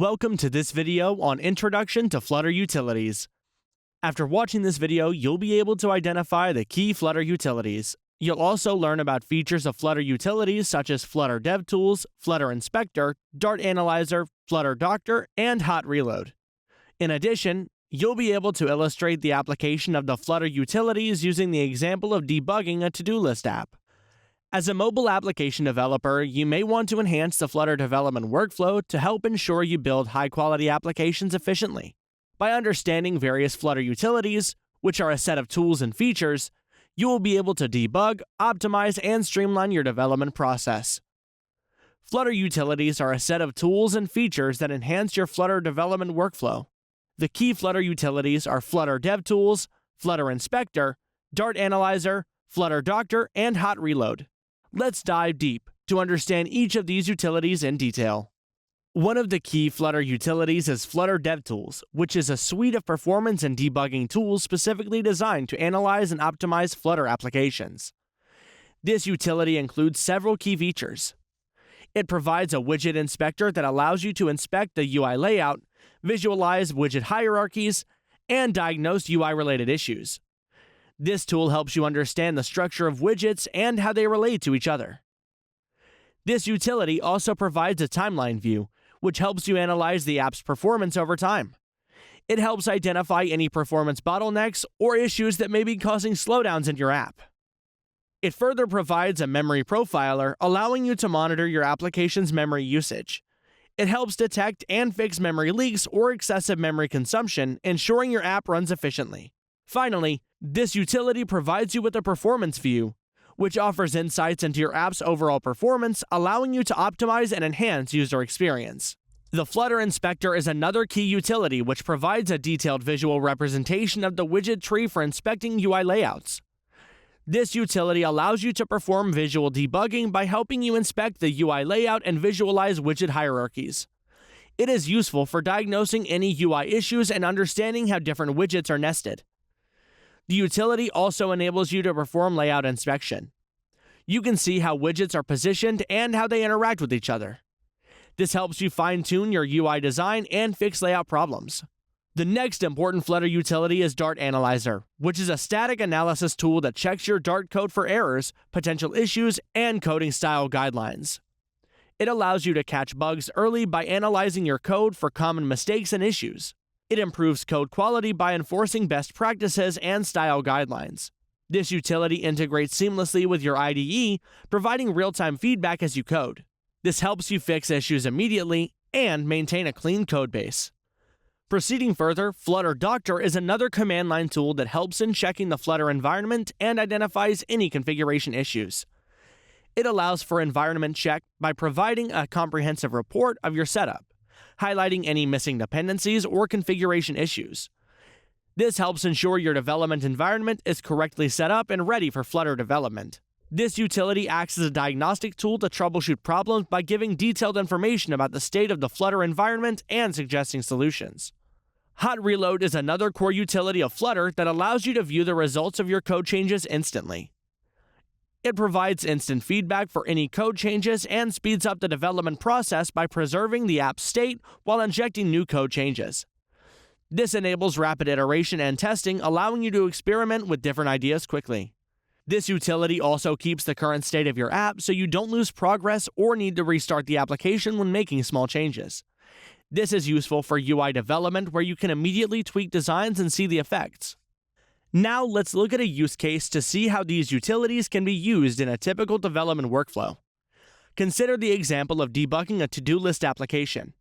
Welcome to this video on Introduction to Flutter Utilities. After watching this video, you'll be able to identify the key Flutter utilities. You'll also learn about features of Flutter utilities such as Flutter DevTools, Flutter Inspector, Dart Analyzer, Flutter Doctor, and Hot Reload. In addition, you'll be able to illustrate the application of the Flutter utilities using the example of debugging a to-do list app. As a mobile application developer, you may want to enhance the Flutter development workflow to help ensure you build high-quality applications efficiently. By understanding various Flutter utilities, which are a set of tools and features, you will be able to debug, optimize, and streamline your development process. Flutter utilities are a set of tools and features that enhance your Flutter development workflow. The key Flutter utilities are Flutter DevTools, Flutter Inspector, Dart Analyzer, Flutter Doctor, and Hot Reload. Let's dive deep to understand each of these utilities in detail. One of the key Flutter utilities is Flutter DevTools, which is a suite of performance and debugging tools specifically designed to analyze and optimize Flutter applications. This utility includes several key features. It provides a widget inspector that allows you to inspect the UI layout, visualize widget hierarchies, and diagnose UI-related issues. This tool helps you understand the structure of widgets and how they relate to each other. This utility also provides a timeline view, which helps you analyze the app's performance over time. It helps identify any performance bottlenecks or issues that may be causing slowdowns in your app. It further provides a memory profiler, allowing you to monitor your application's memory usage. It helps detect and fix memory leaks or excessive memory consumption, ensuring your app runs efficiently. Finally, this utility provides you with a performance view, which offers insights into your app's overall performance, allowing you to optimize and enhance user experience. The Flutter Inspector is another key utility which provides a detailed visual representation of the widget tree for inspecting UI layouts. This utility allows you to perform visual debugging by helping you inspect the UI layout and visualize widget hierarchies. It is useful for diagnosing any UI issues and understanding how different widgets are nested. The utility also enables you to perform layout inspection. You can see how widgets are positioned and how they interact with each other. This helps you fine-tune your UI design and fix layout problems. The next important Flutter utility is Dart Analyzer, which is a static analysis tool that checks your Dart code for errors, potential issues, and coding style guidelines. It allows you to catch bugs early by analyzing your code for common mistakes and issues. It improves code quality by enforcing best practices and style guidelines. This utility integrates seamlessly with your IDE, providing real-time feedback as you code. This helps you fix issues immediately and maintain a clean code base. Proceeding further, Flutter Doctor is another command line tool that helps in checking the Flutter environment and identifies any configuration issues. It allows for environment check by providing a comprehensive report of your setup, highlighting any missing dependencies or configuration issues. This helps ensure your development environment is correctly set up and ready for Flutter development. This utility acts as a diagnostic tool to troubleshoot problems by giving detailed information about the state of the Flutter environment and suggesting solutions. Hot Reload is another core utility of Flutter that allows you to view the results of your code changes instantly. It provides instant feedback for any code changes and speeds up the development process by preserving the app's state while injecting new code changes. This enables rapid iteration and testing, allowing you to experiment with different ideas quickly. This utility also keeps the current state of your app so you don't lose progress or need to restart the application when making small changes. This is useful for UI development where you can immediately tweak designs and see the effects. Now let's look at a use case to see how these utilities can be used in a typical development workflow. Consider the example of debugging a to-do list application.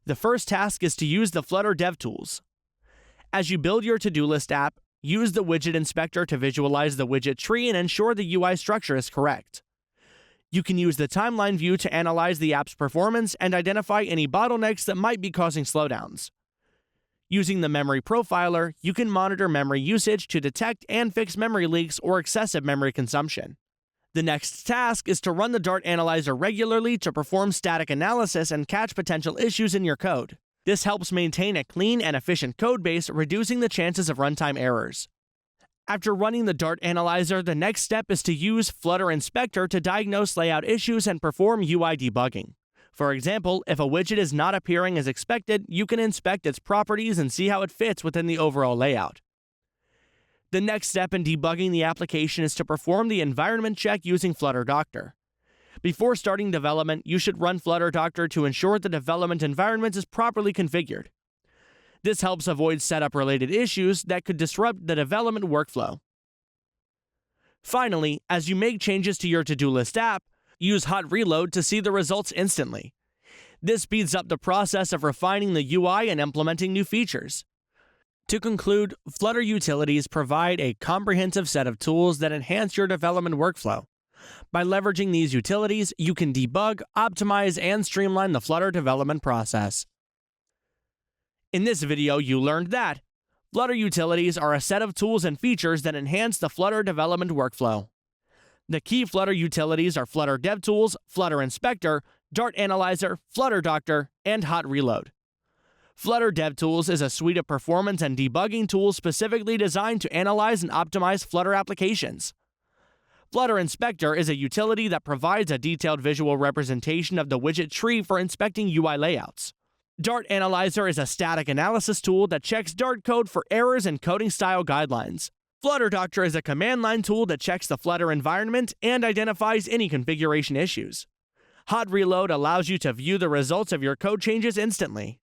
The first task is to use the Flutter DevTools. As you build your to-do list app, use the widget inspector to visualize the widget tree and ensure the UI structure is correct. You can use the timeline view to analyze the app's performance and identify any bottlenecks that might be causing slowdowns. Using the memory profiler, you can monitor memory usage to detect and fix memory leaks or excessive memory consumption. The next task is to run the Dart Analyzer regularly to perform static analysis and catch potential issues in your code. This helps maintain a clean and efficient code base, reducing the chances of runtime errors. After running the Dart Analyzer, the next step is to use Flutter Inspector to diagnose layout issues and perform UI debugging. For example, if a widget is not appearing as expected, you can inspect its properties and see how it fits within the overall layout. The next step in debugging the application is to perform the environment check using Flutter Doctor. Before starting development, you should run Flutter Doctor to ensure the development environment is properly configured. This helps avoid setup-related issues that could disrupt the development workflow. Finally, as you make changes to your to-do list app, use Hot Reload to see the results instantly. This speeds up the process of refining the UI and implementing new features. To conclude, Flutter utilities provide a comprehensive set of tools that enhance your development workflow. By leveraging these utilities, you can debug, optimize, and streamline the Flutter development process. In this video, you learned that Flutter utilities are a set of tools and features that enhance the Flutter development workflow. The key Flutter utilities are Flutter DevTools, Flutter Inspector, Dart Analyzer, Flutter Doctor, and Hot Reload. Flutter DevTools is a suite of performance and debugging tools specifically designed to analyze and optimize Flutter applications. Flutter Inspector is a utility that provides a detailed visual representation of the widget tree for inspecting UI layouts. Dart Analyzer is a static analysis tool that checks Dart code for errors and coding style guidelines. Flutter Doctor is a command line tool that checks the Flutter environment and identifies any configuration issues. Hot Reload allows you to view the results of your code changes instantly.